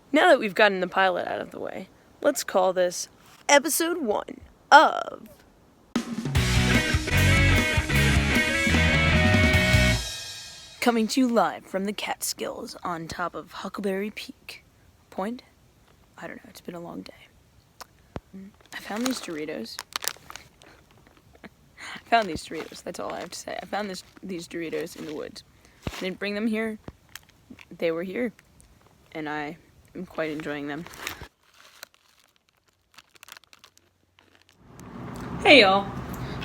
Now that we've gotten the pilot out of the way, let's call this episode 1 of coming to you live from the Catskills on top of Huckleberry Peak. Point? I don't know, it's been a long day. I found these Doritos. That's all I have to say. I found these Doritos in the woods. I didn't bring them here. They were here. And I am quite enjoying them. Hey y'all.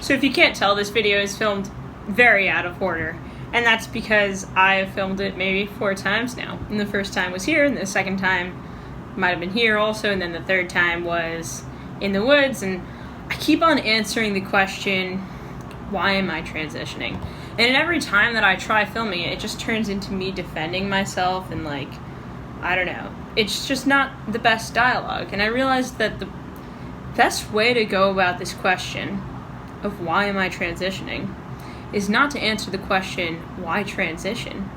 So if you can't tell, this video is filmed very out of order. And that's because I have filmed it maybe 4 times now. And the first time was here, and the second time might have been here also, and then the third time was in the woods. And I keep on answering the question, why am I transitioning? And every time that I try filming it, it just turns into me defending myself and I don't know. It's just not the best dialogue. And I realized that the best way to go about this question of why am I transitioning is not to answer the question, why transition?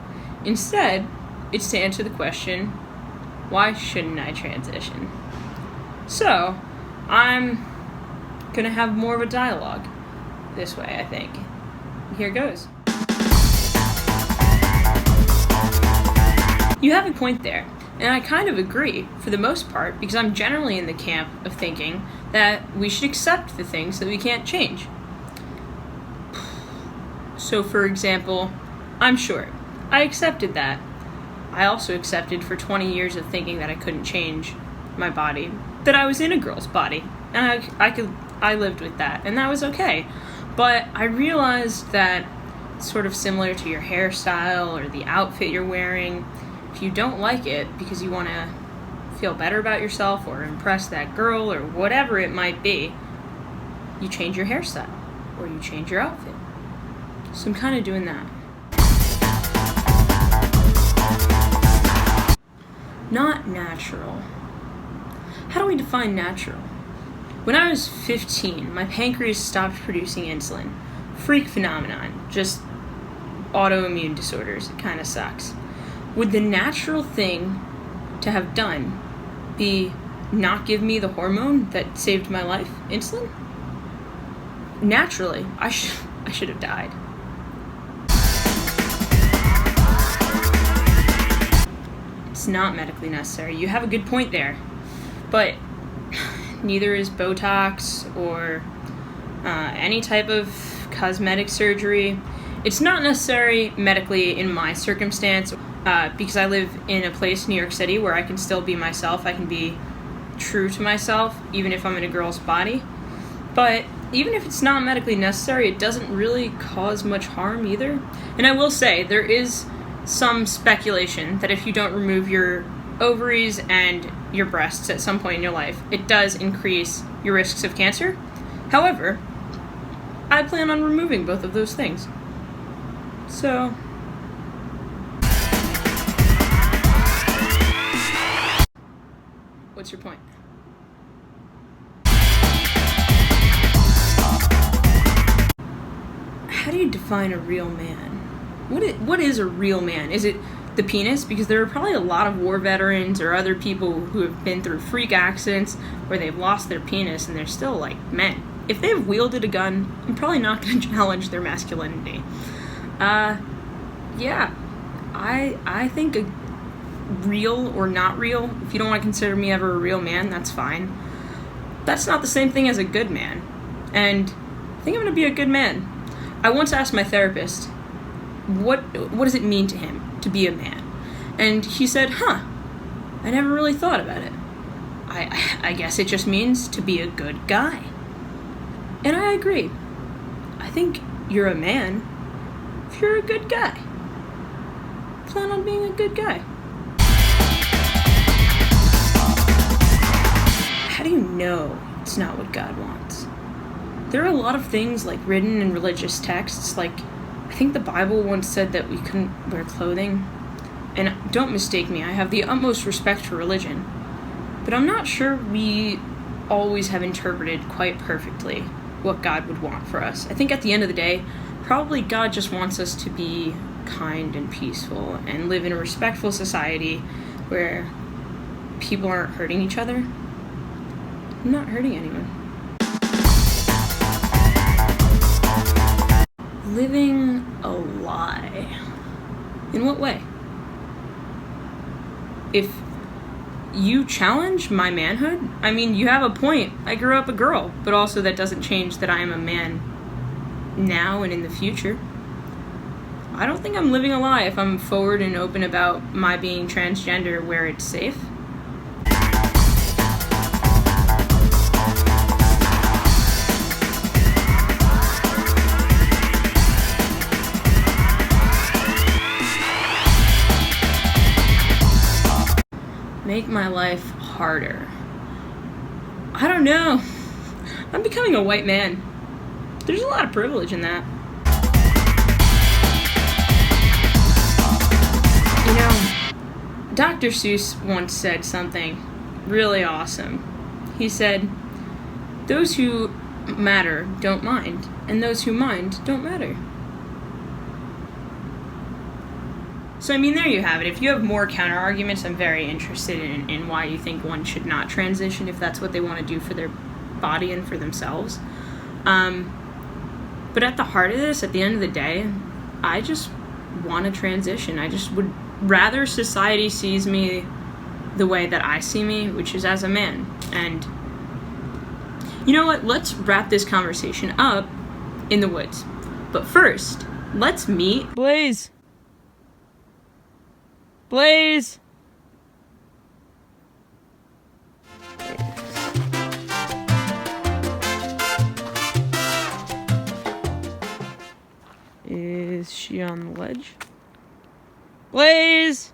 Instead, it's to answer the question, why shouldn't I transition? So, I'm gonna have more of a dialogue this way, I think. Here goes. You have a point there, and I kind of agree for the most part, because I'm generally in the camp of thinking that we should accept the things that we can't change. So, for example, I'm short. I accepted that. I also accepted for 20 years of thinking that I couldn't change my body, that I was in a girl's body, and I lived with that, and that was okay. But I realized that, sort of similar to your hairstyle or the outfit you're wearing, if you don't like it because you want to feel better about yourself or impress that girl or whatever it might be, you change your hairstyle or you change your outfit. So I'm kind of doing that. Not natural. How do we define natural? When I was 15, my pancreas stopped producing insulin. Freak phenomenon. Just autoimmune disorders. It kind of sucks. Would the natural thing to have done be not give me the hormone that saved my life, insulin? Naturally, I should have died. It's not medically necessary. You have a good point there. But neither is Botox or any type of cosmetic surgery. It's not necessary medically in my circumstance because I live in a place, New York City, where I can still be myself. I can be true to myself, even if I'm in a girl's body. But even if it's not medically necessary, it doesn't really cause much harm either. And I will say, there is some speculation that if you don't remove your ovaries and your breasts at some point in your life, it does increase your risks of cancer. However, I plan on removing both of those things. So, what's your point? How do you define a real man? What is a real man? Is it the penis? Because there are probably a lot of war veterans or other people who have been through freak accidents where they've lost their penis and they're still men. If they've wielded a gun, I'm probably not going to challenge their masculinity. Yeah, I think a real or not real, if you don't want to consider me ever a real man, that's fine. That's not the same thing as a good man. And I think I'm going to be a good man. I once asked my therapist, what does it mean to him to be a man? And he said, I never really thought about it. I guess it just means to be a good guy. And I agree. I think you're a man if you're a good guy. Plan on being a good guy. How do you know it's not what God wants? There are a lot of things written in religious texts, I think the Bible once said that we couldn't wear clothing. And don't mistake me, I have the utmost respect for religion. But I'm not sure we always have interpreted quite perfectly what God would want for us. I think at the end of the day, probably God just wants us to be kind and peaceful and live in a respectful society where people aren't hurting each other, I'm not hurting anyone. Living a lie. In what way? If you challenge my manhood, I mean, you have a point. I grew up a girl, but also that doesn't change that I am a man now and in the future. I don't think I'm living a lie if I'm forward and open about my being transgender where it's safe. Make my life harder. I don't know. I'm becoming a white man. There's a lot of privilege in that. You know, Dr. Seuss once said something really awesome. He said, "Those who matter don't mind, and those who mind don't matter." So, I mean, there you have it. If you have more counter arguments, I'm very interested in why you think one should not transition if that's what they want to do for their body and for themselves. But at the heart of this, at the end of the day, I just want to transition. I just would rather society sees me the way that I see me, which is as a man. And you know what? Let's wrap this conversation up in the woods. But first, let's meet Blaze. Blaze! Is she on the ledge? Blaze!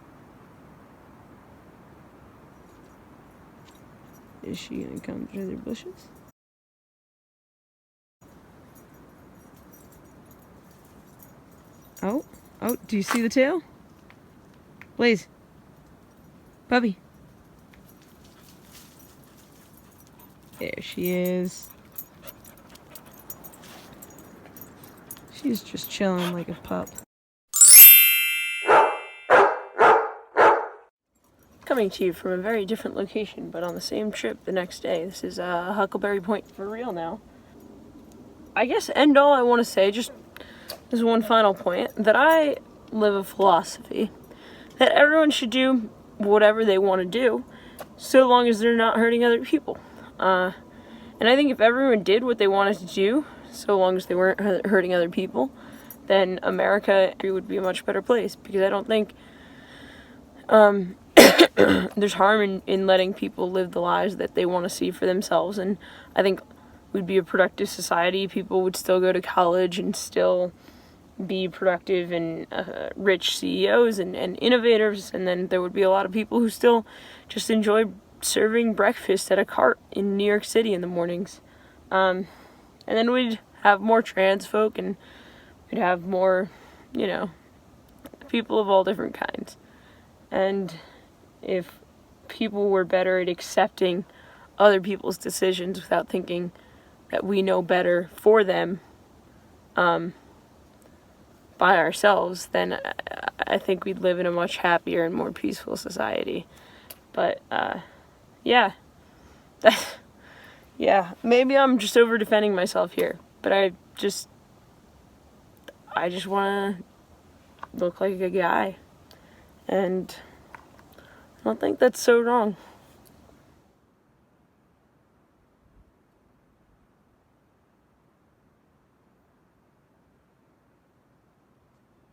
Is she gonna come through the bushes? Oh, do you see the tail? Blaze. Puppy. There she is. She's just chilling like a pup. Coming to you from a very different location, but on the same trip the next day. This is Huckleberry Point for real now. I guess end all I want to say, just as one final point, that I live a philosophy that everyone should do whatever they want to do, so long as they're not hurting other people. And I think if everyone did what they wanted to do, so long as they weren't hurting other people, then America would be a much better place. Because I don't think there's harm in letting people live the lives that they want to see for themselves. And I think we'd be a productive society. People would still go to college and still be productive and rich CEOs and innovators, and then there would be a lot of people who still just enjoy serving breakfast at a cart in New York City in the mornings. And then we'd have more trans folk, and we'd have more, people of all different kinds. And if people were better at accepting other people's decisions without thinking that we know better for them, by ourselves, then I think we'd live in a much happier and more peaceful society. But, yeah, maybe I'm just over defending myself here, but I just want to look like a guy, and I don't think that's so wrong.